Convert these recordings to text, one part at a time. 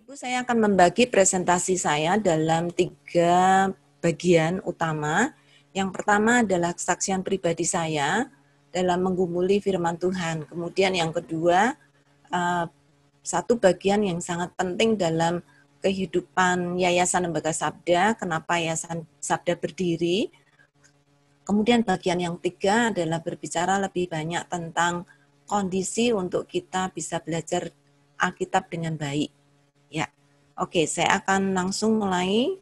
Ibu, saya akan membagi presentasi saya dalam 3 bagian utama. Yang pertama adalah kesaksian pribadi saya dalam menggumuli firman Tuhan. Kemudian yang kedua, satu bagian yang sangat penting dalam kehidupan Yayasan Lembaga Sabda, kenapa Yayasan Sabda berdiri. Kemudian bagian yang ketiga adalah berbicara lebih banyak tentang kondisi untuk kita bisa belajar Alkitab dengan baik. Ya, oke, saya akan langsung mulai.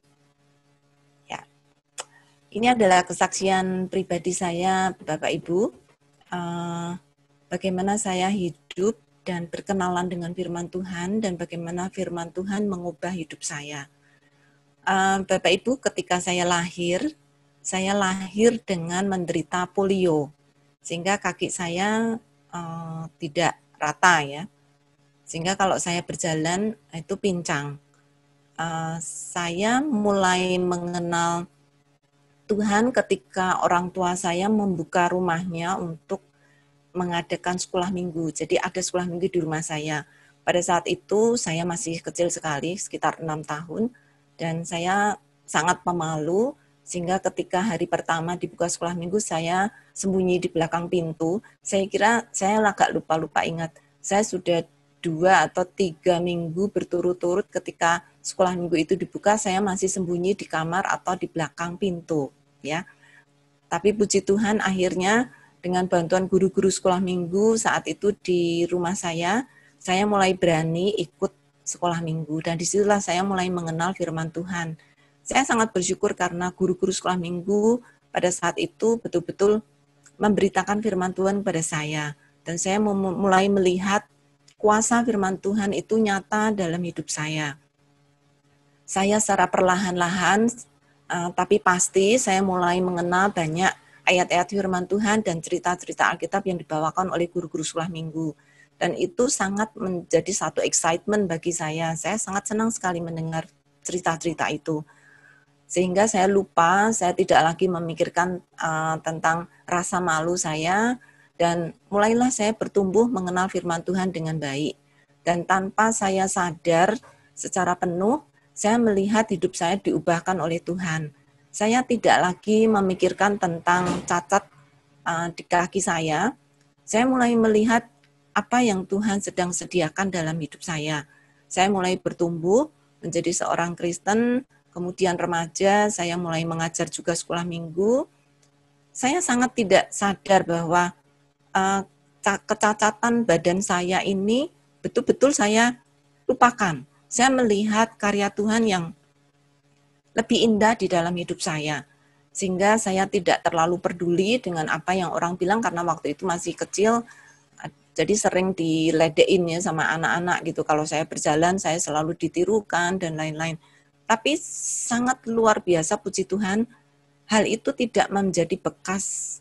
Ya, ini adalah kesaksian pribadi saya, Bapak Ibu. Bagaimana saya hidup dan berkenalan dengan firman Tuhan dan bagaimana firman Tuhan mengubah hidup saya. Bapak Ibu, ketika saya lahir dengan menderita polio, sehingga kaki saya tidak rata ya. Sehingga kalau saya berjalan itu pincang. Saya mulai mengenal Tuhan ketika orang tua saya membuka rumahnya untuk mengadakan sekolah minggu. Jadi ada sekolah minggu di rumah saya. Pada saat itu saya masih kecil sekali, sekitar 6 tahun, dan saya sangat pemalu, sehingga ketika hari pertama dibuka sekolah minggu, saya sembunyi di belakang pintu. Saya kira, saya agak lupa ingat, saya sudah 2 atau 3 minggu berturut-turut ketika sekolah minggu itu dibuka, saya masih sembunyi di kamar atau di belakang pintu. Ya. Tapi puji Tuhan akhirnya dengan bantuan guru-guru sekolah minggu saat itu di rumah saya mulai berani ikut sekolah minggu. Dan disitulah saya mulai mengenal firman Tuhan. Saya sangat bersyukur karena guru-guru sekolah minggu pada saat itu betul-betul memberitakan firman Tuhan kepada saya. Dan saya mulai melihat kuasa firman Tuhan itu nyata dalam hidup saya. Saya secara perlahan-lahan, tapi pasti saya mulai mengenal banyak ayat-ayat firman Tuhan dan cerita-cerita Alkitab yang dibawakan oleh guru-guru sekolah minggu. Dan itu sangat menjadi satu excitement bagi saya. Saya sangat senang sekali mendengar cerita-cerita itu. Sehingga saya lupa, saya tidak lagi memikirkan tentang rasa malu saya, dan mulailah saya bertumbuh mengenal firman Tuhan dengan baik. Dan tanpa saya sadar secara penuh, saya melihat hidup saya diubahkan oleh Tuhan. Saya tidak lagi memikirkan tentang cacat di kaki saya. Saya mulai melihat apa yang Tuhan sedang sediakan dalam hidup saya. Saya mulai bertumbuh menjadi seorang Kristen, kemudian remaja, saya mulai mengajar juga sekolah minggu. Saya sangat tidak sadar bahwa kecacatan badan saya ini betul-betul saya lupakan. Saya melihat karya Tuhan yang lebih indah di dalam hidup saya. Sehingga saya tidak terlalu peduli dengan apa yang orang bilang karena waktu itu masih kecil, jadi sering diledein ya sama anak-anak gitu. Kalau saya berjalan, saya selalu ditirukan dan lain-lain. Tapi sangat luar biasa, puji Tuhan, hal itu tidak menjadi bekas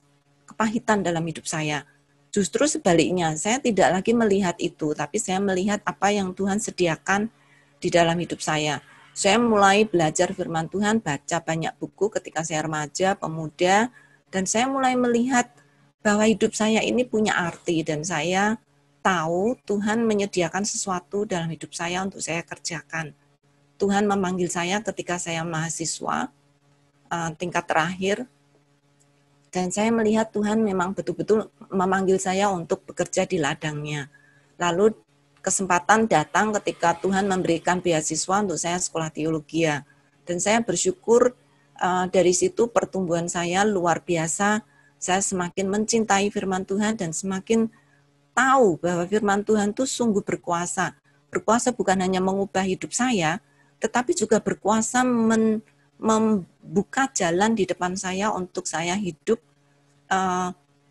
kepahitan dalam hidup saya. Justru sebaliknya, saya tidak lagi melihat itu, tapi saya melihat apa yang Tuhan sediakan di dalam hidup saya. Saya mulai belajar firman Tuhan, baca banyak buku ketika saya remaja, pemuda, dan saya mulai melihat bahwa hidup saya ini punya arti, dan saya tahu Tuhan menyediakan sesuatu dalam hidup saya untuk saya kerjakan. Tuhan memanggil saya ketika saya mahasiswa, tingkat terakhir, dan saya melihat Tuhan memang betul-betul memanggil saya untuk bekerja di ladangnya. Lalu kesempatan datang ketika Tuhan memberikan beasiswa untuk saya sekolah teologi. Dan saya bersyukur dari situ pertumbuhan saya luar biasa. Saya semakin mencintai firman Tuhan dan semakin tahu bahwa firman Tuhan itu sungguh berkuasa. Berkuasa bukan hanya mengubah hidup saya, tetapi juga berkuasa membuka jalan di depan saya untuk saya hidup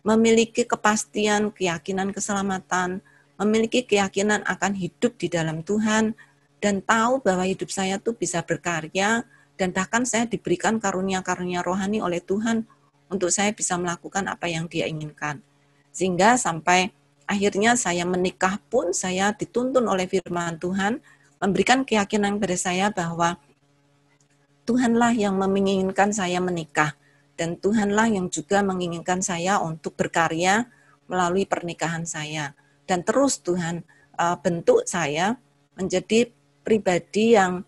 memiliki kepastian, keyakinan keselamatan, memiliki keyakinan akan hidup di dalam Tuhan, dan tahu bahwa hidup saya tuh bisa berkarya, dan bahkan saya diberikan karunia-karunia rohani oleh Tuhan untuk saya bisa melakukan apa yang Dia inginkan. Sehingga sampai akhirnya saya menikah pun saya dituntun oleh firman Tuhan, memberikan keyakinan kepada saya bahwa Tuhanlah yang menginginkan saya menikah, dan Tuhanlah yang juga menginginkan saya untuk berkarya melalui pernikahan saya. Dan terus Tuhan bentuk saya menjadi pribadi yang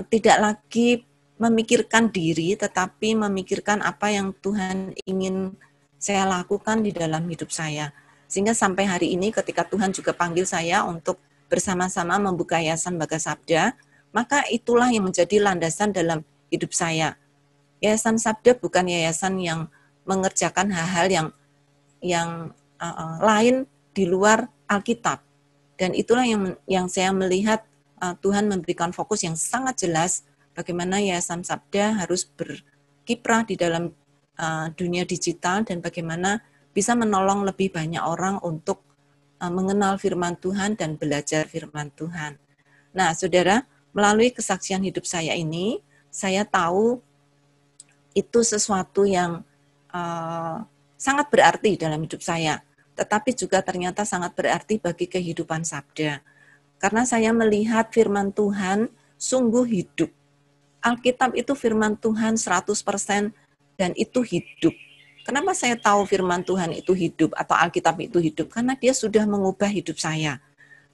tidak lagi memikirkan diri, tetapi memikirkan apa yang Tuhan ingin saya lakukan di dalam hidup saya. Sehingga sampai hari ini ketika Tuhan juga panggil saya untuk bersama-sama membuka Yayasan Baga Sabda, maka itulah yang menjadi landasan dalam hidup saya. Yayasan Sabda bukan yayasan yang mengerjakan hal-hal yang lain di luar Alkitab. Dan itulah yang saya melihat Tuhan memberikan fokus yang sangat jelas bagaimana Yayasan Sabda harus berkiprah di dalam dunia digital dan bagaimana bisa menolong lebih banyak orang untuk mengenal firman Tuhan dan belajar firman Tuhan. Nah, saudara, melalui kesaksian hidup saya ini, saya tahu itu sesuatu yang sangat berarti dalam hidup saya, tetapi juga ternyata sangat berarti bagi kehidupan Sabda. Karena saya melihat firman Tuhan sungguh hidup. Alkitab itu firman Tuhan 100% dan itu hidup. Kenapa saya tahu firman Tuhan itu hidup atau Alkitab itu hidup? Karena dia sudah mengubah hidup saya.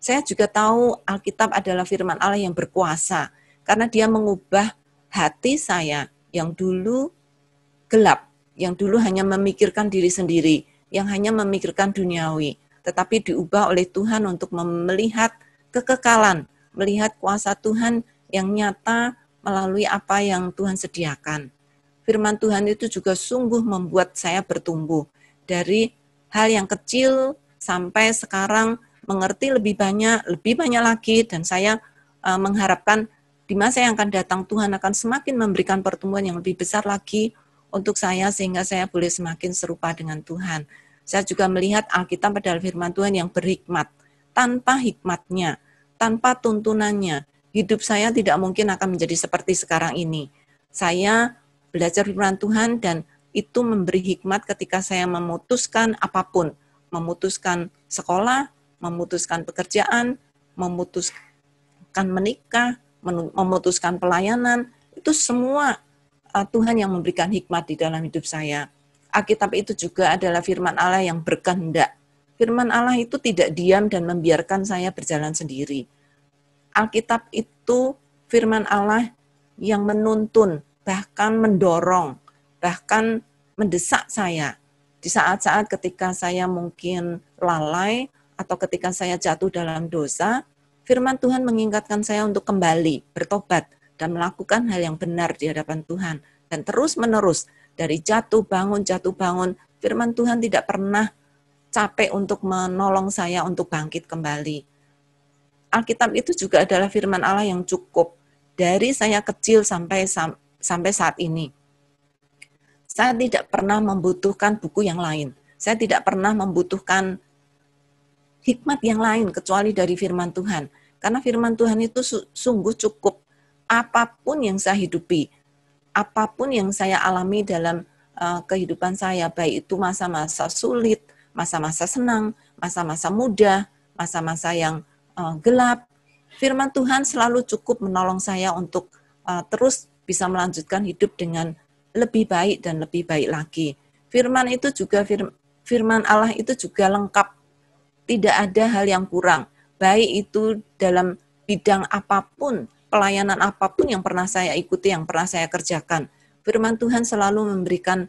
Saya juga tahu Alkitab adalah firman Allah yang berkuasa, karena dia mengubah hati saya yang dulu gelap, yang dulu hanya memikirkan diri sendiri, yang hanya memikirkan duniawi, tetapi diubah oleh Tuhan untuk melihat kekekalan, melihat kuasa Tuhan yang nyata melalui apa yang Tuhan sediakan. Firman Tuhan itu juga sungguh membuat saya bertumbuh dari hal yang kecil sampai sekarang mengerti lebih banyak lagi, dan saya mengharapkan di masa yang akan datang Tuhan akan semakin memberikan pertumbuhan yang lebih besar lagi untuk saya sehingga saya boleh semakin serupa dengan Tuhan. Saya juga melihat Alkitab adalah firman Tuhan yang berhikmat. Tanpa hikmatnya, tanpa tuntunannya, hidup saya tidak mungkin akan menjadi seperti sekarang ini. Saya belajar firman Tuhan dan itu memberi hikmat ketika saya memutuskan apapun, memutuskan sekolah, memutuskan pekerjaan, memutuskan menikah, memutuskan pelayanan, itu semua Tuhan yang memberikan hikmat di dalam hidup saya. Alkitab itu juga adalah firman Allah yang berkehendak. Firman Allah itu tidak diam dan membiarkan saya berjalan sendiri. Alkitab itu firman Allah yang menuntun, bahkan mendorong, bahkan mendesak saya. Di saat-saat ketika saya mungkin lalai atau ketika saya jatuh dalam dosa, firman Tuhan mengingatkan saya untuk kembali, bertobat, dan melakukan hal yang benar di hadapan Tuhan. Dan terus-menerus, dari jatuh bangun, firman Tuhan tidak pernah capek untuk menolong saya untuk bangkit kembali. Alkitab itu juga adalah firman Allah yang cukup. Dari saya kecil sampai saat ini. Saya tidak pernah membutuhkan buku yang lain. Saya tidak pernah membutuhkan hikmat yang lain kecuali dari firman Tuhan. Karena firman Tuhan itu sungguh cukup. Apapun yang saya hidupi, apapun yang saya alami dalam kehidupan saya, baik itu masa-masa sulit, masa-masa senang, masa-masa muda, masa-masa yang gelap, firman Tuhan selalu cukup menolong saya untuk terus bisa melanjutkan hidup dengan lebih baik dan lebih baik lagi. Firman itu juga firman Allah itu juga lengkap. Tidak ada hal yang kurang. Baik itu dalam bidang apapun, pelayanan apapun yang pernah saya ikuti, yang pernah saya kerjakan. Firman Tuhan selalu memberikan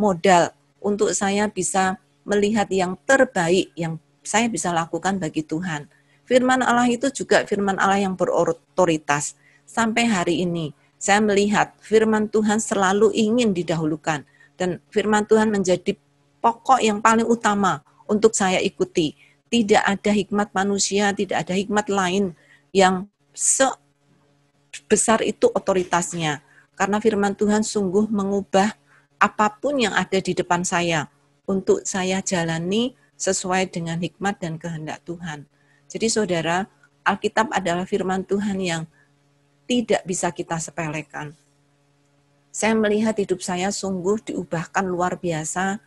modal untuk saya bisa melihat yang terbaik yang saya bisa lakukan bagi Tuhan. Firman Allah itu juga firman Allah yang berotoritas. Sampai hari ini, saya melihat firman Tuhan selalu ingin didahulukan. Dan firman Tuhan menjadi pokok yang paling utama untuk saya ikuti. Tidak ada hikmat manusia, tidak ada hikmat lain yang sebesar itu otoritasnya. Karena firman Tuhan sungguh mengubah apapun yang ada di depan saya untuk saya jalani sesuai dengan hikmat dan kehendak Tuhan. Jadi saudara, Alkitab adalah firman Tuhan yang tidak bisa kita sepelekan. Saya melihat hidup saya sungguh diubahkan luar biasa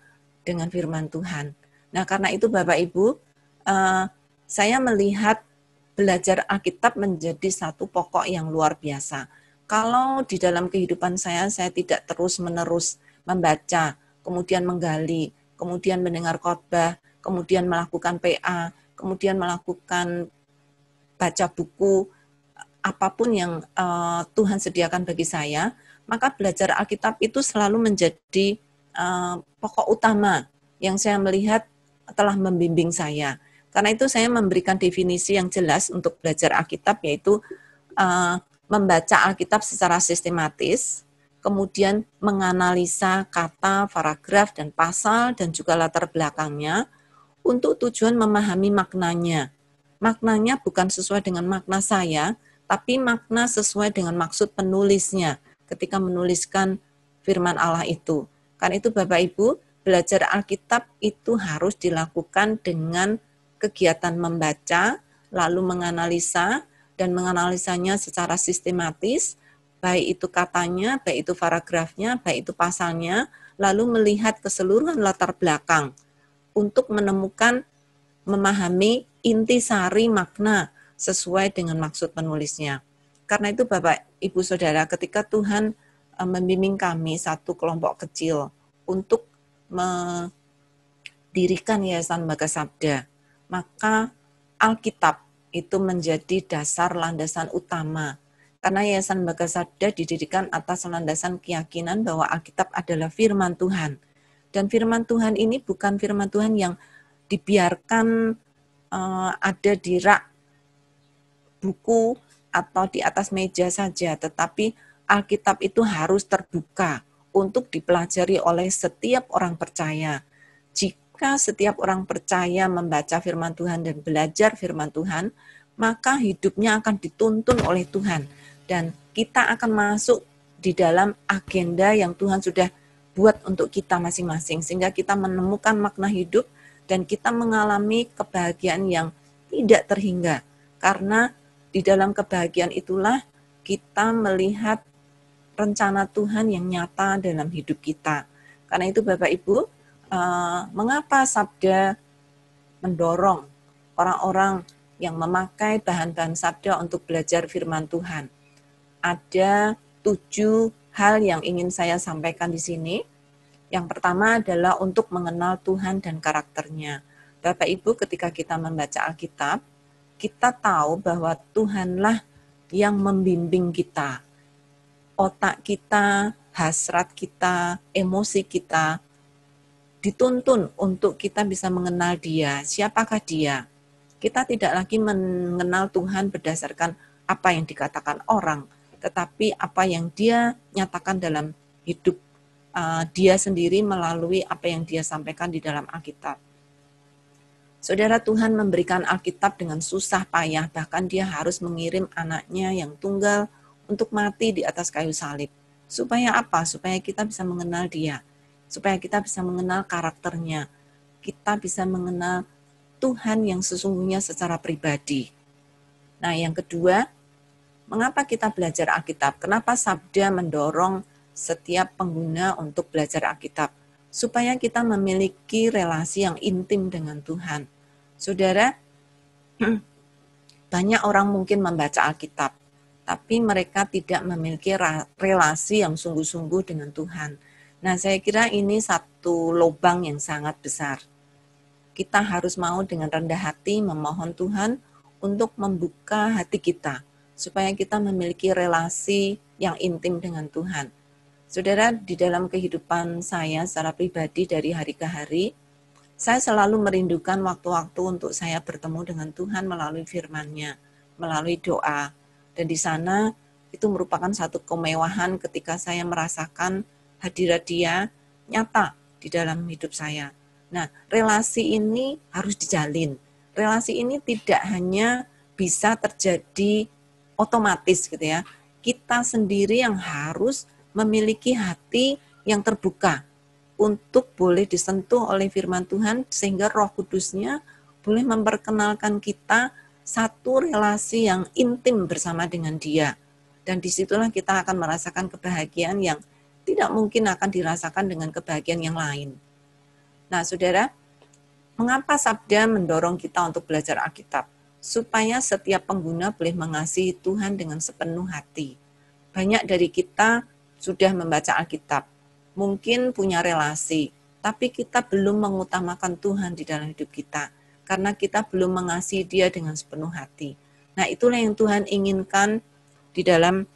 dengan firman Tuhan. Nah karena itu Bapak Ibu, saya melihat belajar Alkitab menjadi satu pokok yang luar biasa. Kalau di dalam kehidupan saya tidak terus-menerus membaca, kemudian menggali, kemudian mendengar khotbah, kemudian melakukan PA, kemudian melakukan baca buku, apapun yang Tuhan sediakan bagi saya, maka belajar Alkitab itu selalu menjadi pokok utama yang saya melihat telah membimbing saya. Karena itu saya memberikan definisi yang jelas untuk belajar Alkitab, yaitu membaca Alkitab secara sistematis, kemudian menganalisa kata, paragraf, dan pasal, dan juga latar belakangnya, untuk tujuan memahami maknanya. Maknanya bukan sesuai dengan makna saya, tapi makna sesuai dengan maksud penulisnya ketika menuliskan firman Allah itu. Karena itu Bapak Ibu, belajar Alkitab itu harus dilakukan dengan kegiatan membaca, lalu menganalisa, dan menganalisanya secara sistematis, baik itu katanya, baik itu paragrafnya, baik itu pasalnya, lalu melihat keseluruhan latar belakang untuk menemukan, memahami intisari makna sesuai dengan maksud penulisnya. Karena itu Bapak, Ibu, Saudara, ketika Tuhan membimbing kami satu kelompok kecil untuk mendirikan Yayasan Baga Sabda, maka Alkitab itu menjadi dasar landasan utama. Karena Yayasan Baga Sabda didirikan atas landasan keyakinan bahwa Alkitab adalah firman Tuhan. Dan firman Tuhan ini bukan firman Tuhan yang dibiarkan ada di rak buku atau di atas meja saja, tetapi Alkitab itu harus terbuka untuk dipelajari oleh setiap orang percaya. Jika setiap orang percaya membaca firman Tuhan dan belajar firman Tuhan, maka hidupnya akan dituntun oleh Tuhan. Dan kita akan masuk di dalam agenda yang Tuhan sudah buat untuk kita masing-masing. Sehingga kita menemukan makna hidup dan kita mengalami kebahagiaan yang tidak terhingga. Karena di dalam kebahagiaan itulah kita melihat rencana Tuhan yang nyata dalam hidup kita. Karena itu Bapak Ibu, mengapa Sabda mendorong orang-orang yang memakai bahan-bahan Sabda untuk belajar firman Tuhan? Ada 7 hal yang ingin saya sampaikan di sini. Yang pertama adalah untuk mengenal Tuhan dan karakternya. Bapak Ibu, ketika kita membaca Alkitab, kita tahu bahwa Tuhanlah yang membimbing kita. Otak kita, hasrat kita, emosi kita dituntun untuk kita bisa mengenal Dia. Siapakah Dia? Kita tidak lagi mengenal Tuhan berdasarkan apa yang dikatakan orang, tetapi apa yang Dia nyatakan dalam hidup Dia sendiri melalui apa yang Dia sampaikan di dalam Alkitab. Saudara, Tuhan memberikan Alkitab dengan susah payah, bahkan Dia harus mengirim anaknya yang tunggal untuk mati di atas kayu salib. Supaya apa? Supaya kita bisa mengenal Dia, supaya kita bisa mengenal karakternya, kita bisa mengenal Tuhan yang sesungguhnya secara pribadi. Nah, yang kedua, mengapa kita belajar Alkitab? Kenapa Sabda mendorong setiap pengguna untuk belajar Alkitab? Supaya kita memiliki relasi yang intim dengan Tuhan. Saudara, banyak orang mungkin membaca Alkitab, tapi mereka tidak memiliki relasi yang sungguh-sungguh dengan Tuhan. Nah, saya kira ini satu lubang yang sangat besar. Kita harus mau dengan rendah hati memohon Tuhan untuk membuka hati kita, supaya kita memiliki relasi yang intim dengan Tuhan. Saudara, di dalam kehidupan saya secara pribadi dari hari ke hari, saya selalu merindukan waktu-waktu untuk saya bertemu dengan Tuhan melalui firman-Nya, melalui doa. Dan di sana itu merupakan satu kemewahan ketika saya merasakan hadirat Dia nyata di dalam hidup saya. Nah, relasi ini harus dijalin. Relasi ini tidak hanya bisa terjadi otomatis gitu ya. Kita sendiri yang harus memiliki hati yang terbuka untuk boleh disentuh oleh firman Tuhan, sehingga Roh Kudus-Nya boleh memperkenalkan kita satu relasi yang intim bersama dengan Dia. Dan disitulah kita akan merasakan kebahagiaan yang tidak mungkin akan dirasakan dengan kebahagiaan yang lain. Nah, saudara, mengapa Sabda mendorong kita untuk belajar Alkitab? Supaya setiap pengguna boleh mengasihi Tuhan dengan sepenuh hati. Banyak dari kita sudah membaca Alkitab, mungkin punya relasi, tapi kita belum mengutamakan Tuhan di dalam hidup kita, karena kita belum mengasihi Dia dengan sepenuh hati. Nah, itulah yang Tuhan inginkan di dalam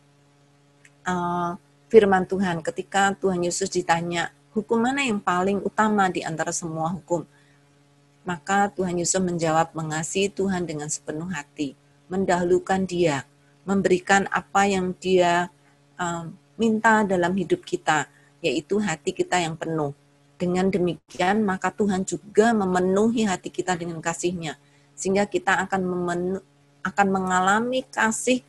firman Tuhan. Ketika Tuhan Yesus ditanya, hukum mana yang paling utama di antara semua hukum? Maka Tuhan Yesus menjawab, mengasihi Tuhan dengan sepenuh hati, mendahulukan Dia, memberikan apa yang Dia minta dalam hidup kita, yaitu hati kita yang penuh. Dengan demikian, maka Tuhan juga memenuhi hati kita dengan kasih-Nya, sehingga kita akan mengalami kasih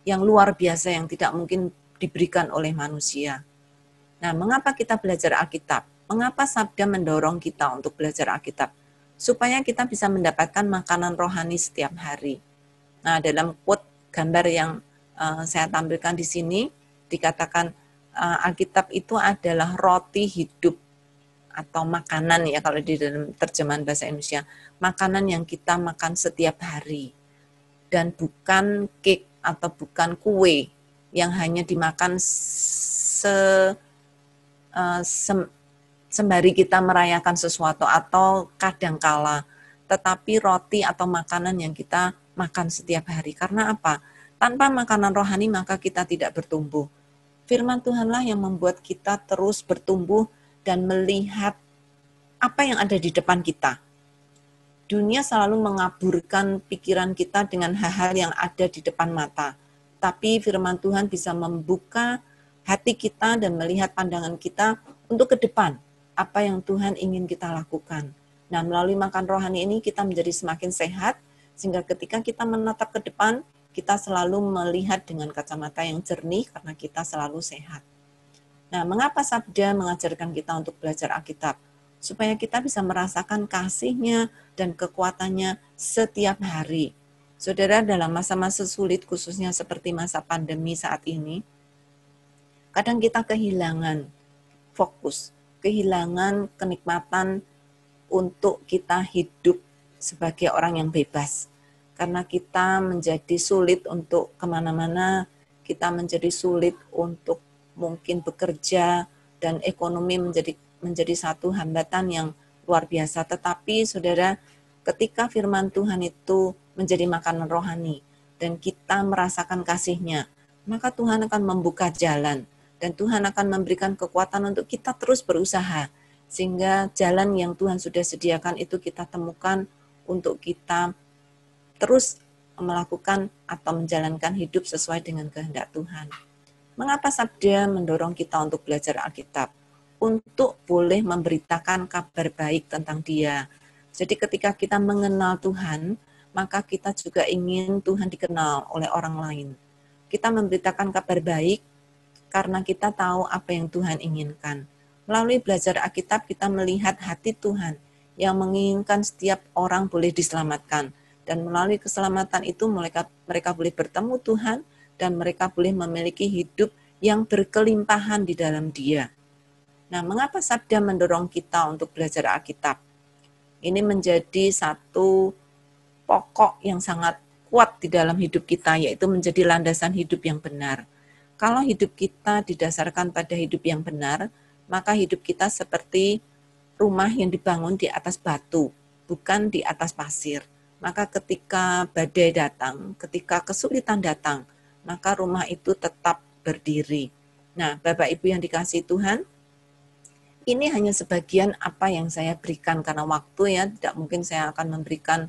yang luar biasa yang tidak mungkin diberikan oleh manusia. Nah, mengapa kita belajar Alkitab? Mengapa Sabda mendorong kita untuk belajar Alkitab? Supaya kita bisa mendapatkan makanan rohani setiap hari. Nah, dalam quote gambar yang saya tampilkan di sini, dikatakan Alkitab itu adalah roti hidup atau makanan ya kalau di dalam terjemahan bahasa Indonesia, makanan yang kita makan setiap hari. Dan bukan cake atau bukan kue yang hanya dimakan sembari kita merayakan sesuatu atau kadangkala, tetapi roti atau makanan yang kita makan setiap hari. Karena apa? Tanpa makanan rohani maka kita tidak bertumbuh. Firman Tuhanlah yang membuat kita terus bertumbuh dan melihat apa yang ada di depan kita. Dunia selalu mengaburkan pikiran kita dengan hal-hal yang ada di depan mata. Tapi firman Tuhan bisa membuka hati kita dan melihat pandangan kita untuk ke depan. Apa yang Tuhan ingin kita lakukan. Nah, melalui makan rohani ini kita menjadi semakin sehat, sehingga ketika kita menatap ke depan, kita selalu melihat dengan kacamata yang jernih karena kita selalu sehat. Nah, mengapa Sabda mengajarkan kita untuk belajar Alkitab? Supaya kita bisa merasakan kasih-Nya dan kekuatannya setiap hari. Saudara, dalam masa-masa sulit, khususnya seperti masa pandemi saat ini, kadang kita kehilangan fokus, kehilangan kenikmatan untuk kita hidup sebagai orang yang bebas. Karena kita menjadi sulit untuk kemana-mana, kita menjadi sulit untuk mungkin bekerja, dan ekonomi menjadi satu hambatan yang luar biasa. Tetapi saudara, ketika firman Tuhan itu menjadi makanan rohani dan kita merasakan kasih-Nya, maka Tuhan akan membuka jalan dan Tuhan akan memberikan kekuatan untuk kita terus berusaha, sehingga jalan yang Tuhan sudah sediakan itu kita temukan untuk kita terus melakukan atau menjalankan hidup sesuai dengan kehendak Tuhan. Mengapa Sabda mendorong kita untuk belajar Alkitab? Untuk boleh memberitakan kabar baik tentang Dia. Jadi ketika kita mengenal Tuhan, maka kita juga ingin Tuhan dikenal oleh orang lain. Kita memberitakan kabar baik karena kita tahu apa yang Tuhan inginkan. Melalui belajar Alkitab kita melihat hati Tuhan yang menginginkan setiap orang boleh diselamatkan. Dan melalui keselamatan itu mereka boleh bertemu Tuhan dan mereka boleh memiliki hidup yang berkelimpahan di dalam Dia. Nah, mengapa Sabda mendorong kita untuk belajar Alkitab? Ini menjadi satu pokok yang sangat kuat di dalam hidup kita, yaitu menjadi landasan hidup yang benar. Kalau hidup kita didasarkan pada hidup yang benar, maka hidup kita seperti rumah yang dibangun di atas batu, bukan di atas pasir. Maka ketika badai datang, ketika kesulitan datang, maka rumah itu tetap berdiri. Nah, Bapak Ibu yang dikasihi Tuhan, ini hanya sebagian apa yang saya berikan karena waktu ya, tidak mungkin saya akan memberikan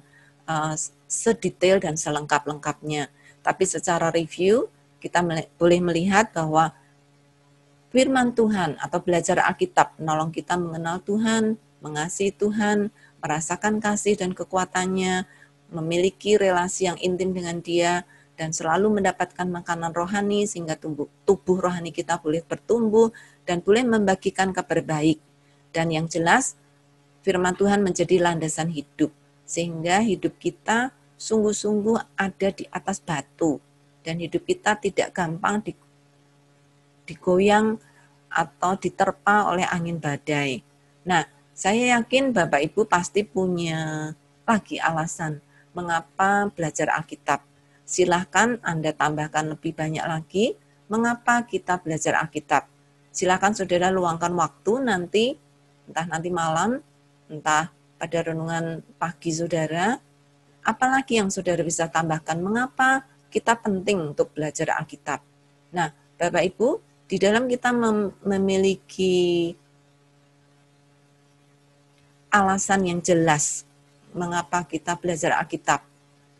sedetail dan selengkap-lengkapnya. Tapi secara review, kita boleh melihat bahwa firman Tuhan atau belajar Alkitab menolong kita mengenal Tuhan, mengasihi Tuhan, merasakan kasih dan kekuatannya, memiliki relasi yang intim dengan Dia, dan selalu mendapatkan makanan rohani sehingga tubuh rohani kita boleh bertumbuh dan boleh membagikan kabar baik. Dan yang jelas, firman Tuhan menjadi landasan hidup, sehingga hidup kita sungguh-sungguh ada di atas batu, dan hidup kita tidak gampang digoyang atau diterpa oleh angin badai. Nah, saya yakin Bapak Ibu pasti punya lagi alasan mengapa belajar Alkitab. Silahkan Anda tambahkan lebih banyak lagi mengapa kita belajar Alkitab. Silahkan saudara luangkan waktu nanti, entah nanti malam, entah pada renungan pagi saudara, apalagi yang saudara bisa tambahkan, mengapa kita penting untuk belajar Alkitab. Nah, Bapak Ibu, di dalam kita memiliki alasan yang jelas mengapa kita belajar Alkitab,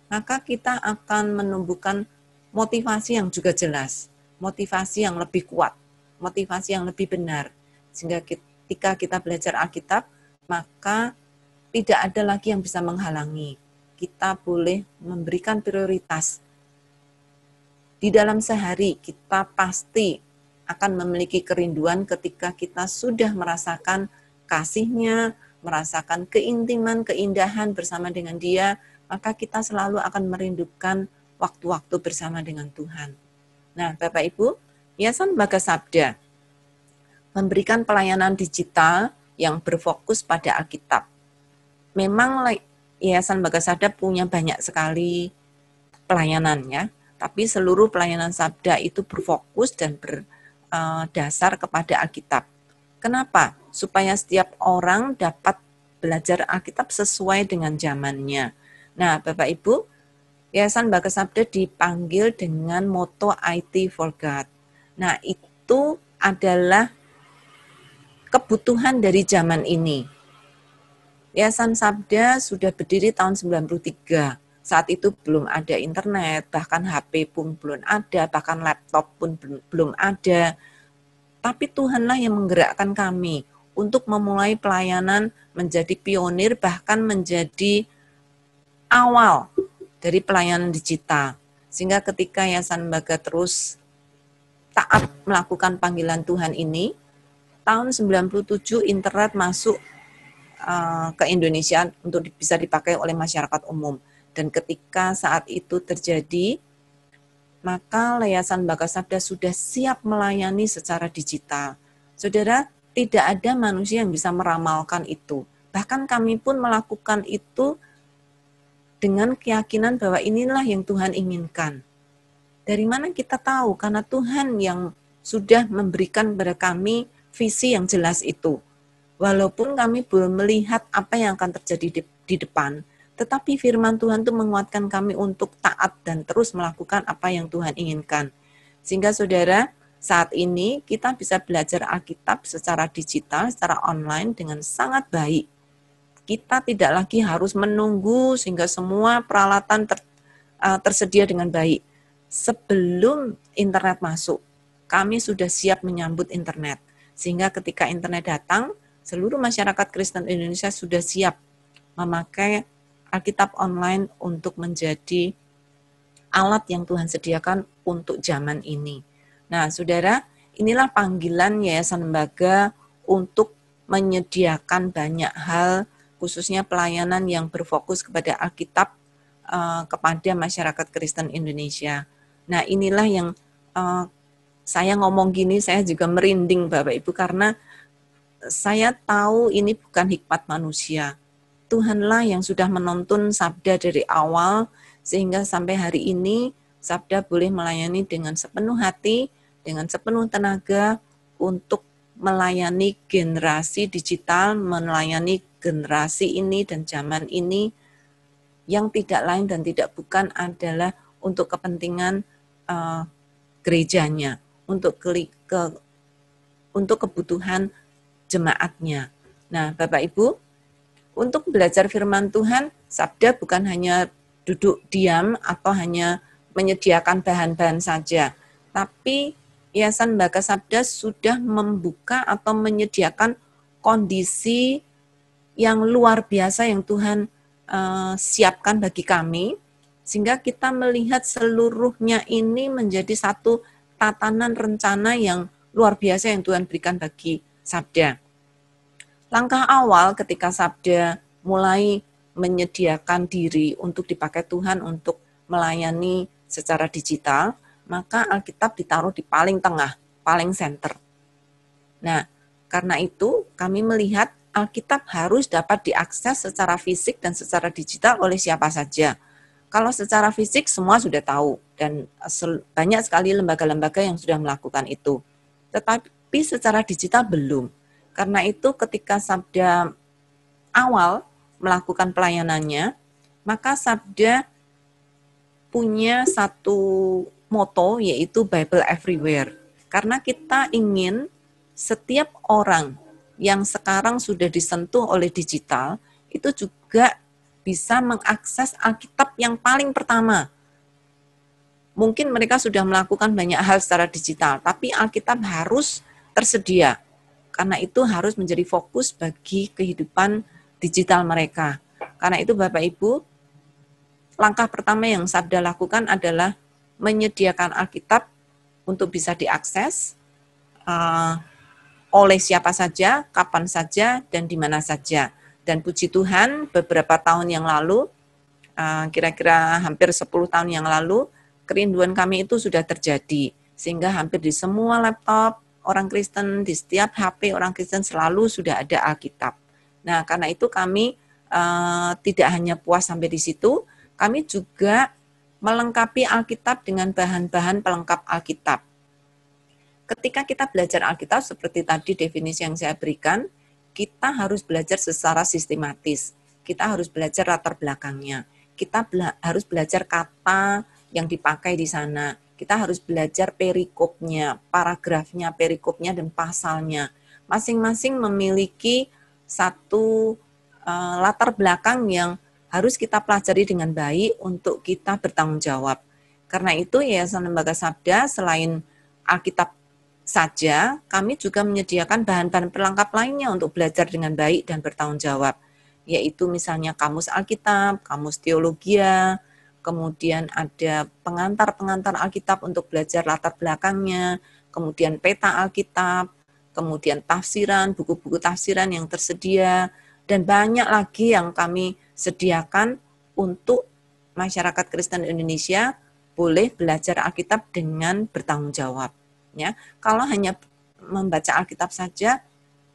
maka kita akan menumbuhkan motivasi yang juga jelas, motivasi yang lebih kuat, motivasi yang lebih benar. Sehingga ketika kita belajar Alkitab, maka tidak ada lagi yang bisa menghalangi. Kita boleh memberikan prioritas. Di dalam sehari kita pasti akan memiliki kerinduan ketika kita sudah merasakan kasih-Nya, merasakan keintiman, keindahan bersama dengan Dia, maka kita selalu akan merindukan waktu-waktu bersama dengan Tuhan. Nah, Bapak Ibu, Yayasan Lembaga Sabda memberikan pelayanan digital yang berfokus pada Alkitab. Memang Yayasan Lembaga Sabda punya banyak sekali pelayanan ya, tapi seluruh pelayanan Sabda itu berfokus dan berdasar kepada Alkitab. Kenapa? Supaya setiap orang dapat belajar Alkitab sesuai dengan zamannya. Nah, Bapak Ibu, Yayasan Lembaga Sabda dipanggil dengan moto IT for God. Nah, itu adalah kebutuhan dari zaman ini. Yayasan Sabda sudah berdiri tahun 93. Saat itu belum ada internet, bahkan HP pun belum ada, bahkan laptop pun belum ada. Tapi Tuhanlah yang menggerakkan kami untuk memulai pelayanan, menjadi pionir, bahkan menjadi awal dari pelayanan digital. Sehingga ketika Yayasan Lembaga terus taat melakukan panggilan Tuhan ini, tahun 97 internet masuk ke Indonesia untuk bisa dipakai oleh masyarakat umum. Dan ketika saat itu terjadi, maka Yayasan Lembaga Sabda sudah siap melayani secara digital. Saudara, tidak ada manusia yang bisa meramalkan itu. Bahkan kami pun melakukan itu dengan keyakinan bahwa inilah yang Tuhan inginkan. Dari mana kita tahu? Karena Tuhan yang sudah memberikan kepada kami visi yang jelas itu. Walaupun kami belum melihat apa yang akan terjadi di depan, tetapi firman Tuhan itu menguatkan kami untuk taat dan terus melakukan apa yang Tuhan inginkan. Sehingga saudara, saat ini kita bisa belajar Alkitab secara digital, secara online dengan sangat baik. Kita tidak lagi harus menunggu sehingga semua peralatan tersedia dengan baik. Sebelum internet masuk, kami sudah siap menyambut internet. Sehingga ketika internet datang, seluruh masyarakat Kristen Indonesia sudah siap memakai Alkitab online untuk menjadi alat yang Tuhan sediakan untuk zaman ini. Nah, saudara, inilah panggilan Yayasan Lembaga untuk menyediakan banyak hal, khususnya pelayanan yang berfokus kepada Alkitab kepada masyarakat Kristen Indonesia. Nah, inilah yang saya ngomong gini, saya juga merinding Bapak Ibu, karena saya tahu ini bukan hikmat manusia. Tuhanlah yang sudah menuntun Sabda dari awal, sehingga sampai hari ini Sabda boleh melayani dengan sepenuh hati, dengan sepenuh tenaga untuk melayani generasi digital, melayani generasi ini dan zaman ini yang tidak lain dan tidak bukan adalah untuk kepentingan gerejanya, untuk kebutuhan jemaatnya. Nah, Bapak Ibu, untuk belajar firman Tuhan, Sabda bukan hanya duduk diam atau hanya menyediakan bahan-bahan saja, tapi Yayasan Lembaga Sabda sudah membuka atau menyediakan kondisi yang luar biasa yang Tuhan siapkan bagi kami, sehingga kita melihat seluruhnya ini menjadi satu tatanan rencana yang luar biasa yang Tuhan berikan bagi Sabda. Langkah awal ketika Sabda mulai menyediakan diri untuk dipakai Tuhan untuk melayani secara digital, maka Alkitab ditaruh di paling tengah, paling center. Nah, karena itu kami melihat Alkitab harus dapat diakses secara fisik dan secara digital oleh siapa saja. Kalau secara fisik semua sudah tahu dan banyak sekali lembaga-lembaga yang sudah melakukan itu. Tetapi secara digital belum. Karena itu ketika Sabda awal melakukan pelayanannya, maka Sabda punya satu moto, yaitu Bible Everywhere. Karena kita ingin setiap orang yang sekarang sudah disentuh oleh digital, itu juga bisa mengakses Alkitab yang paling pertama. Mungkin mereka sudah melakukan banyak hal secara digital, tapi Alkitab harus tersedia. Karena itu harus menjadi fokus bagi kehidupan digital mereka. Karena itu Bapak Ibu, langkah pertama yang Sabda lakukan adalah menyediakan Alkitab untuk bisa diakses oleh siapa saja, kapan saja, dan di mana saja. Dan puji Tuhan, beberapa tahun yang lalu, kira-kira hampir 10 tahun yang lalu, kerinduan kami itu sudah terjadi. Sehingga hampir di semua laptop orang Kristen, di setiap HP orang Kristen selalu sudah ada Alkitab. Nah, karena itu kami tidak hanya puas sampai di situ, kami juga melengkapi Alkitab dengan bahan-bahan pelengkap Alkitab. Ketika kita belajar Alkitab, seperti tadi definisi yang saya berikan, kita harus belajar secara sistematis. Kita harus belajar latar belakangnya. Kita harus belajar kata yang dipakai di sana. Kita harus belajar perikopnya, paragrafnya, perikopnya, dan pasalnya. Masing-masing memiliki satu latar belakang yang harus kita pelajari dengan baik untuk kita bertanggung jawab. Karena itu Yayasan Lembaga Sabda selain Alkitab saja, kami juga menyediakan bahan-bahan pelengkap lainnya untuk belajar dengan baik dan bertanggung jawab, yaitu misalnya kamus Alkitab, kamus teologia, kemudian ada pengantar-pengantar Alkitab untuk belajar latar belakangnya, kemudian peta Alkitab, kemudian tafsiran, buku-buku tafsiran yang tersedia, dan banyak lagi yang kami sediakan untuk masyarakat Kristen Indonesia boleh belajar Alkitab dengan bertanggung jawab. Ya, kalau hanya membaca Alkitab saja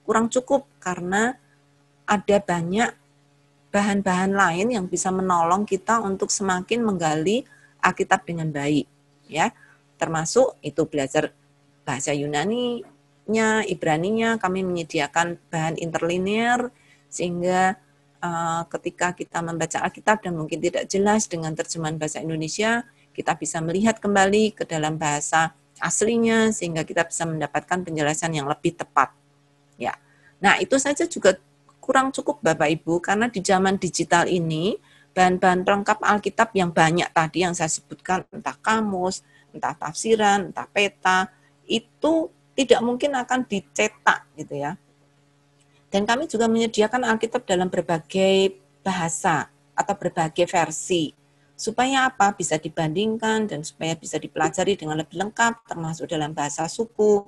kurang cukup karena ada banyak bahan-bahan lain yang bisa menolong kita untuk semakin menggali Alkitab dengan baik, ya. Termasuk itu belajar bahasa Yunani-nya, Ibrani-nya, kami menyediakan bahan interlinear sehingga ketika kita membaca Alkitab dan mungkin tidak jelas dengan terjemahan bahasa Indonesia, kita bisa melihat kembali ke dalam bahasa aslinya sehingga kita bisa mendapatkan penjelasan yang lebih tepat. Ya. Nah, itu saja juga kurang cukup Bapak Ibu, karena di zaman digital ini bahan-bahan pelengkap Alkitab yang banyak tadi yang saya sebutkan, entah kamus, entah tafsiran, entah peta, itu tidak mungkin akan dicetak gitu ya. Dan kami juga menyediakan Alkitab dalam berbagai bahasa atau berbagai versi. Supaya apa? Bisa dibandingkan dan supaya bisa dipelajari dengan lebih lengkap, termasuk dalam bahasa suku.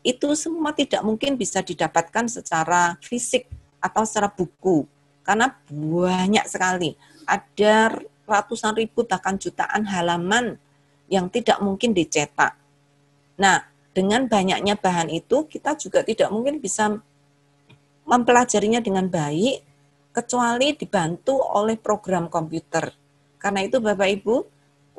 Itu semua tidak mungkin bisa didapatkan secara fisik atau secara buku, karena banyak sekali. Ada ratusan ribu bahkan jutaan halaman yang tidak mungkin dicetak. Nah, dengan banyaknya bahan itu, kita juga tidak mungkin bisa mempelajarinya dengan baik, kecuali dibantu oleh program komputer. Karena itu Bapak Ibu,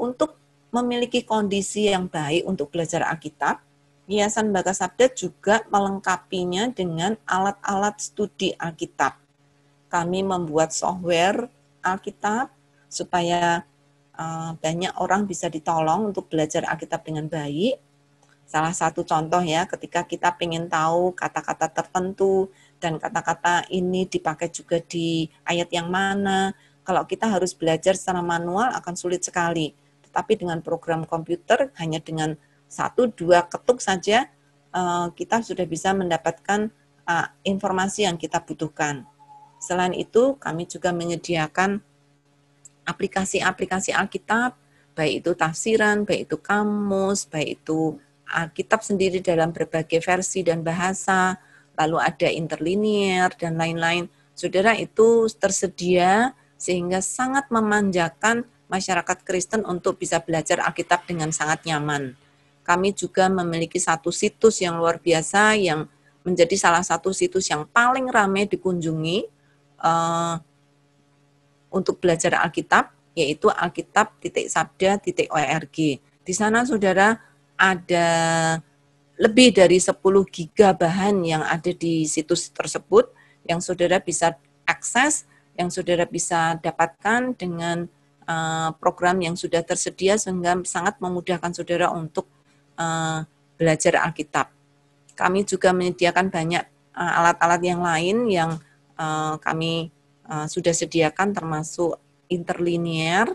untuk memiliki kondisi yang baik untuk belajar Alkitab, Yayasan Lembaga Sabda juga melengkapinya dengan alat-alat studi Alkitab. Kami membuat software Alkitab supaya banyak orang bisa ditolong untuk belajar Alkitab dengan baik. Salah satu contoh ya, ketika kita ingin tahu kata-kata tertentu dan kata-kata ini dipakai juga di ayat yang mana, kalau kita harus belajar secara manual akan sulit sekali. Tetapi dengan program komputer, hanya dengan 1-2 ketuk saja, kita sudah bisa mendapatkan informasi yang kita butuhkan. Selain itu, kami juga menyediakan aplikasi-aplikasi Alkitab, baik itu tafsiran, baik itu kamus, baik itu Alkitab sendiri dalam berbagai versi dan bahasa, lalu ada interlinear dan lain-lain. Saudara, itu tersedia sehingga sangat memanjakan masyarakat Kristen untuk bisa belajar Alkitab dengan sangat nyaman. Kami juga memiliki satu situs yang luar biasa yang menjadi salah satu situs yang paling ramai dikunjungi untuk belajar Alkitab, yaitu alkitab.sabda.org. Di sana saudara ada lebih dari 10 giga bahan yang ada di situs tersebut yang saudara bisa akses, yang saudara bisa dapatkan dengan program yang sudah tersedia sehingga sangat memudahkan saudara untuk belajar Alkitab. Kami juga menyediakan banyak alat-alat yang lain yang kami sudah sediakan termasuk interlinear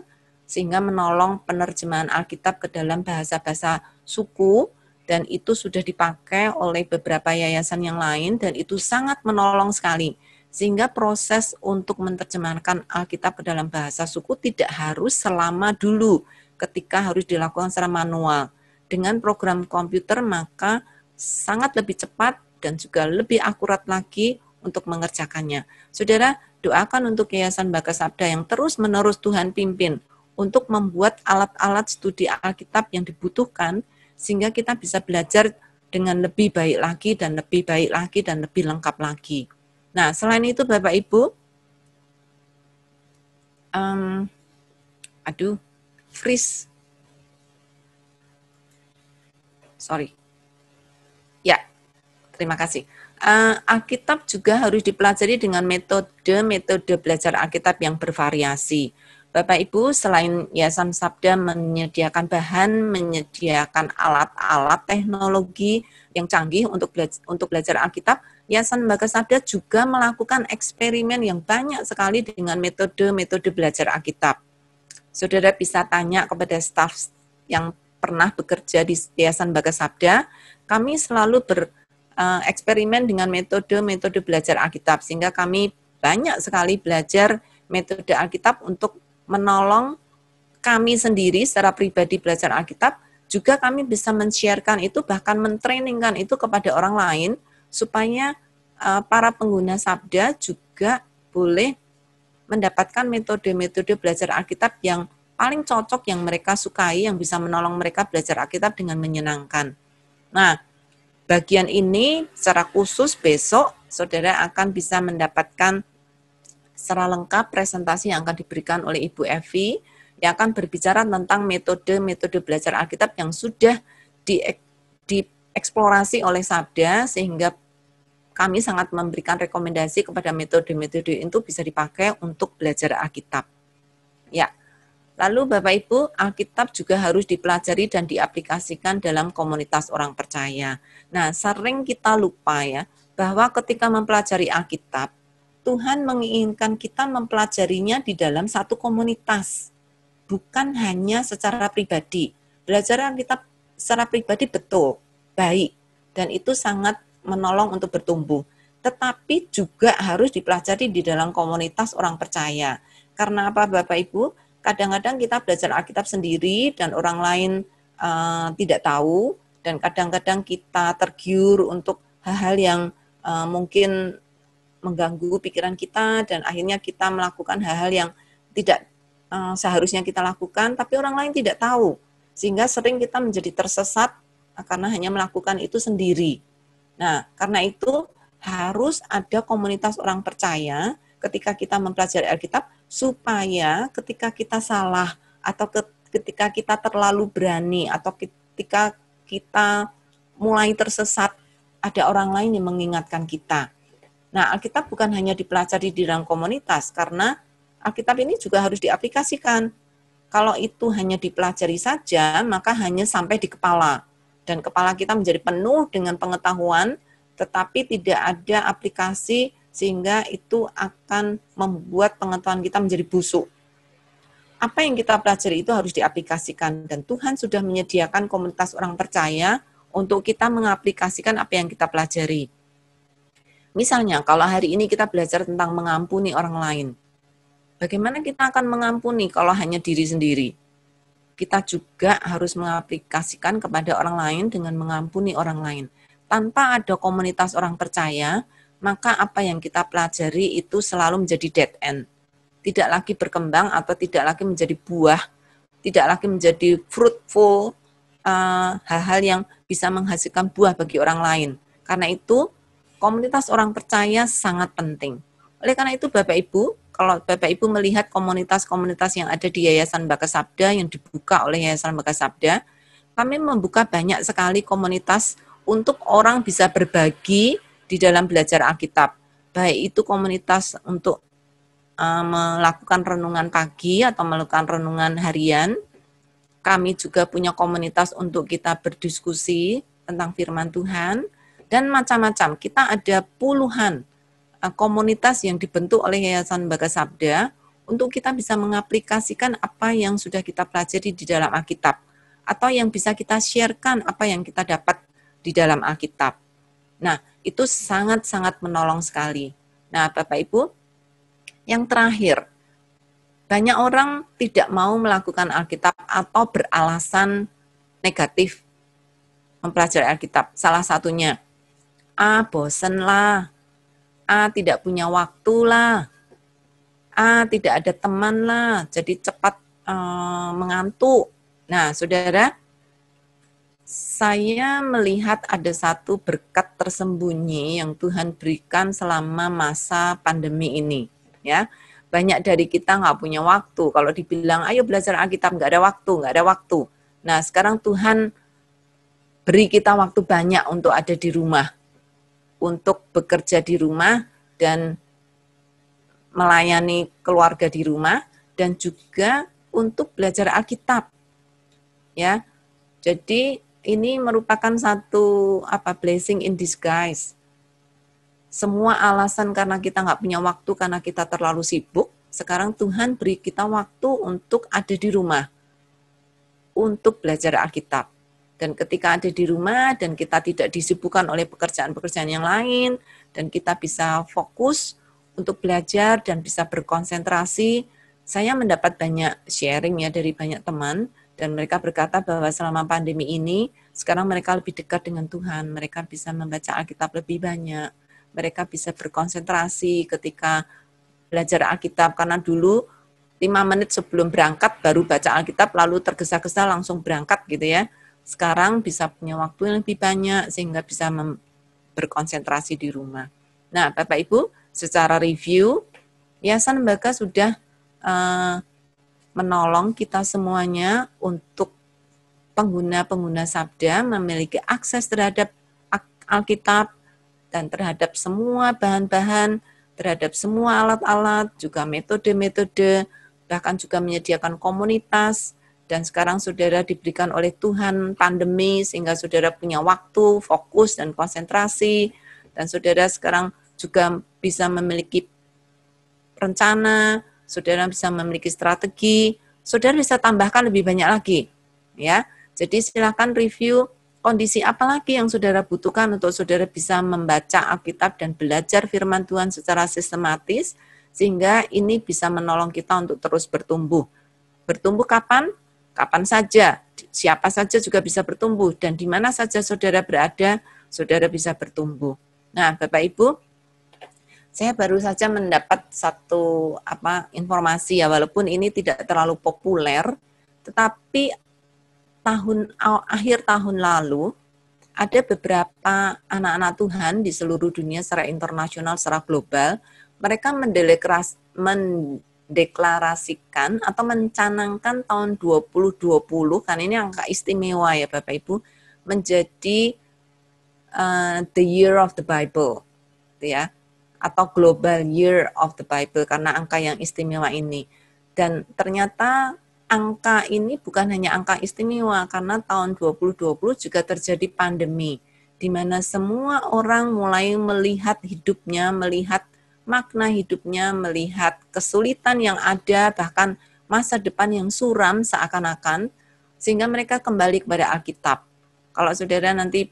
sehingga menolong penerjemahan Alkitab ke dalam bahasa-bahasa suku dan itu sudah dipakai oleh beberapa yayasan yang lain dan itu sangat menolong sekali. Sehingga proses untuk menerjemahkan Alkitab ke dalam bahasa suku tidak harus selama dulu ketika harus dilakukan secara manual. Dengan program komputer maka sangat lebih cepat dan juga lebih akurat lagi untuk mengerjakannya. Saudara, doakan untuk Yayasan Bagas Sabda yang terus-menerus Tuhan pimpin untuk membuat alat-alat studi Alkitab yang dibutuhkan sehingga kita bisa belajar dengan lebih baik lagi dan lebih baik lagi dan lebih lengkap lagi. Nah, selain itu Bapak Ibu, freeze. Sorry. Ya, terima kasih. Alkitab juga harus dipelajari dengan metode belajar Alkitab yang bervariasi. Bapak Ibu, selain Yayasan Sabda menyediakan bahan, menyediakan alat-alat teknologi yang canggih untuk belajar Alkitab, Yayasan Bagas Sabda juga melakukan eksperimen yang banyak sekali dengan metode belajar Alkitab. Saudara bisa tanya kepada staf yang pernah bekerja di Yayasan Bagas Sabda, kami selalu bereksperimen dengan metode belajar Alkitab, sehingga kami banyak sekali belajar metode Alkitab untuk menolong kami sendiri secara pribadi belajar Alkitab, juga kami bisa men-sharekan itu, bahkan men-trainingkan itu kepada orang lain, supaya para pengguna Sabda juga boleh mendapatkan metode-metode belajar Alkitab yang paling cocok, yang mereka sukai, yang bisa menolong mereka belajar Alkitab dengan menyenangkan. Nah, bagian ini secara khusus besok saudara akan bisa mendapatkan secara lengkap presentasi yang akan diberikan oleh Ibu Evi yang akan berbicara tentang metode belajar Alkitab yang sudah dieksplorasi oleh Sabda, sehingga kami sangat memberikan rekomendasi kepada metode-metode itu bisa dipakai untuk belajar Alkitab. Ya, lalu Bapak Ibu, Alkitab juga harus dipelajari dan diaplikasikan dalam komunitas orang percaya. Nah, sering kita lupa ya, bahwa ketika mempelajari Alkitab, Tuhan menginginkan kita mempelajarinya di dalam satu komunitas, bukan hanya secara pribadi. Belajar Alkitab secara pribadi betul, baik, dan itu sangat menolong untuk bertumbuh. Tetapi juga harus dipelajari di dalam komunitas orang percaya. Karena apa Bapak Ibu? Kadang-kadang kita belajar Alkitab sendiri dan orang lain tidak tahu, dan kadang-kadang kita tergiur untuk hal-hal yang mungkin mengganggu pikiran kita, dan akhirnya kita melakukan hal-hal yang tidak seharusnya kita lakukan, tapi orang lain tidak tahu. Sehingga sering kita menjadi tersesat karena hanya melakukan itu sendiri. Nah, karena itu harus ada komunitas orang percaya ketika kita mempelajari Alkitab, supaya ketika kita salah, atau ketika kita terlalu berani, atau ketika kita mulai tersesat, ada orang lain yang mengingatkan kita. Nah, Alkitab bukan hanya dipelajari di dalam komunitas, karena Alkitab ini juga harus diaplikasikan. Kalau itu hanya dipelajari saja, maka hanya sampai di kepala. Dan kepala kita menjadi penuh dengan pengetahuan, tetapi tidak ada aplikasi, sehingga itu akan membuat pengetahuan kita menjadi busuk. Apa yang kita pelajari itu harus diaplikasikan, dan Tuhan sudah menyediakan komunitas orang percaya untuk kita mengaplikasikan apa yang kita pelajari. Misalnya, kalau hari ini kita belajar tentang mengampuni orang lain, bagaimana kita akan mengampuni kalau hanya diri sendiri? Kita juga harus mengaplikasikan kepada orang lain dengan mengampuni orang lain. Tanpa ada komunitas orang percaya, maka apa yang kita pelajari itu selalu menjadi dead end. Tidak lagi berkembang atau tidak lagi menjadi buah, tidak lagi menjadi fruitful, hal-hal yang bisa menghasilkan buah bagi orang lain. Karena itu, komunitas orang percaya sangat penting. Oleh karena itu Bapak Ibu, kalau Bapak Ibu melihat komunitas-komunitas yang ada di Yayasan Bagas Sabda yang dibuka oleh Yayasan Bagas Sabda, kami membuka banyak sekali komunitas untuk orang bisa berbagi di dalam belajar Alkitab. Baik itu komunitas untuk melakukan renungan pagi atau melakukan renungan harian. Kami juga punya komunitas untuk kita berdiskusi tentang firman Tuhan dan macam-macam. Kita ada puluhan komunitas yang dibentuk oleh Yayasan Lembaga Sabda untuk kita bisa mengaplikasikan apa yang sudah kita pelajari di dalam Alkitab atau yang bisa kita sharekan apa yang kita dapat di dalam Alkitab. Nah, itu sangat-sangat menolong sekali. Nah, Bapak Ibu, yang terakhir, banyak orang tidak mau melakukan Alkitab atau beralasan negatif mempelajari Alkitab. Salah satunya, bosen lah, tidak punya waktu lah, tidak ada teman lah, jadi cepat mengantuk. Nah, saudara, saya melihat ada satu berkat tersembunyi yang Tuhan berikan selama masa pandemi ini. Ya, banyak dari kita nggak punya waktu. Kalau dibilang, ayo belajar Alkitab, nggak ada waktu. Nah, sekarang Tuhan beri kita waktu banyak untuk ada di rumah, untuk bekerja di rumah dan melayani keluarga di rumah, dan juga untuk belajar Alkitab. Ya, jadi ini merupakan satu blessing in disguise. Semua alasan karena kita nggak punya waktu, karena kita terlalu sibuk, sekarang Tuhan beri kita waktu untuk ada di rumah, untuk belajar Alkitab. Dan ketika ada di rumah dan kita tidak disibukkan oleh pekerjaan-pekerjaan yang lain, dan kita bisa fokus untuk belajar dan bisa berkonsentrasi, saya mendapat banyak sharing ya dari banyak teman, dan mereka berkata bahwa selama pandemi ini, sekarang mereka lebih dekat dengan Tuhan, mereka bisa membaca Alkitab lebih banyak, mereka bisa berkonsentrasi ketika belajar Alkitab, karena dulu 5 menit sebelum berangkat baru baca Alkitab, lalu tergesa-gesa langsung berangkat gitu ya. Sekarang bisa punya waktu yang lebih banyak sehingga bisa berkonsentrasi di rumah. Nah, Bapak Ibu, secara review, Yayasan Lembaga sudah menolong kita semuanya untuk pengguna-pengguna Sabda memiliki akses terhadap Alkitab dan terhadap semua bahan-bahan, terhadap semua alat-alat, juga metode-metode, bahkan juga menyediakan komunitas. Dan sekarang saudara diberikan oleh Tuhan pandemi sehingga saudara punya waktu, fokus, dan konsentrasi. Dan saudara sekarang juga bisa memiliki rencana, saudara bisa memiliki strategi, saudara bisa tambahkan lebih banyak lagi. Ya, jadi silakan review kondisi apa lagi yang saudara butuhkan untuk saudara bisa membaca Alkitab dan belajar firman Tuhan secara sistematis, sehingga ini bisa menolong kita untuk terus bertumbuh. Bertumbuh kapan? Kapan saja, siapa saja juga bisa bertumbuh, dan di mana saja saudara berada, saudara bisa bertumbuh. Nah, Bapak Ibu, saya baru saja mendapat satu informasi ya, walaupun ini tidak terlalu populer, tetapi akhir tahun lalu, ada beberapa anak-anak Tuhan di seluruh dunia secara internasional, secara global, mereka mendeklarasikan atau mencanangkan tahun 2020, karena ini angka istimewa ya Bapak Ibu, menjadi the year of the Bible, ya, atau Global Year of the Bible, karena angka yang istimewa ini. Dan ternyata angka ini bukan hanya angka istimewa, karena tahun 2020 juga terjadi pandemi, di mana semua orang mulai melihat hidupnya, melihat makna hidupnya, melihat kesulitan yang ada, bahkan masa depan yang suram seakan-akan, sehingga mereka kembali kepada Alkitab. Kalau saudara nanti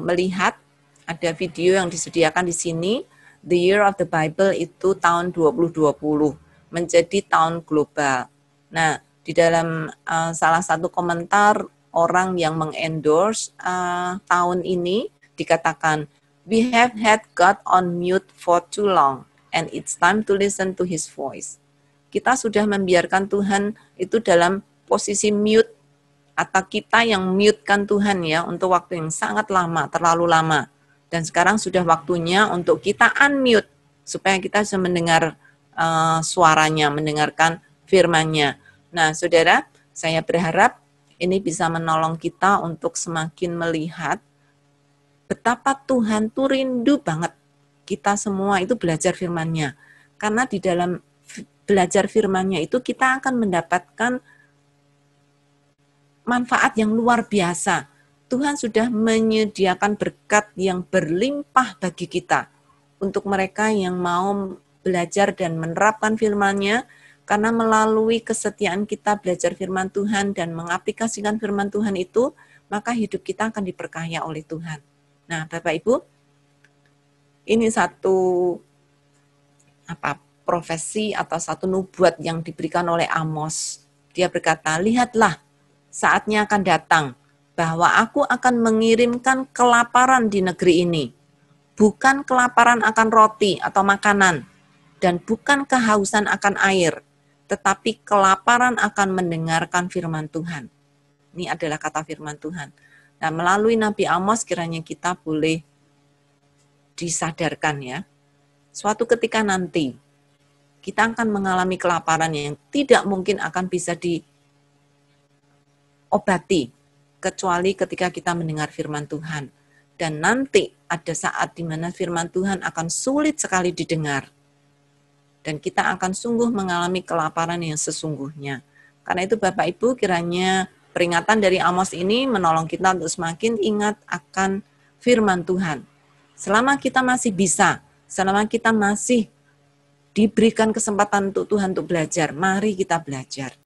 melihat, ada video yang disediakan di sini, The Year of the Bible itu tahun 2020, menjadi tahun global. Nah, di dalam salah satu komentar orang yang mengendorse tahun ini dikatakan, we have had God on mute for too long, and it's time to listen to His voice. Kita sudah membiarkan Tuhan itu dalam posisi mute, atau kita yang mute-kan Tuhan ya, untuk waktu yang sangat lama, terlalu lama. Dan sekarang sudah waktunya untuk kita unmute, supaya kita bisa mendengar suaranya, mendengarkan firman-Nya. Nah, saudara, saya berharap ini bisa menolong kita untuk semakin melihat betapa Tuhan tuh rindu banget kita semua itu belajar firman-Nya. Karena di dalam belajar firman-Nya itu kita akan mendapatkan manfaat yang luar biasa. Tuhan sudah menyediakan berkat yang berlimpah bagi kita untuk mereka yang mau belajar dan menerapkan firman-Nya, karena melalui kesetiaan kita belajar firman Tuhan dan mengaplikasikan firman Tuhan itu, maka hidup kita akan diberkaya oleh Tuhan. Nah, Bapak Ibu, ini satu profesi atau satu nubuat yang diberikan oleh Amos. Dia berkata, lihatlah, saatnya akan datang bahwa aku akan mengirimkan kelaparan di negeri ini. Bukan kelaparan akan roti atau makanan, dan bukan kehausan akan air, tetapi kelaparan akan mendengarkan firman Tuhan. Ini adalah kata firman Tuhan. Nah, melalui Nabi Amos kiranya kita boleh disadarkan ya. Suatu ketika nanti, kita akan mengalami kelaparan yang tidak mungkin akan bisa diobati, kecuali ketika kita mendengar firman Tuhan. Dan nanti ada saat di mana firman Tuhan akan sulit sekali didengar. Dan kita akan sungguh mengalami kelaparan yang sesungguhnya. Karena itu Bapak Ibu, kiranya peringatan dari Amos ini menolong kita untuk semakin ingat akan firman Tuhan. Selama kita masih bisa, selama kita masih diberikan kesempatan untuk Tuhan untuk belajar, mari kita belajar.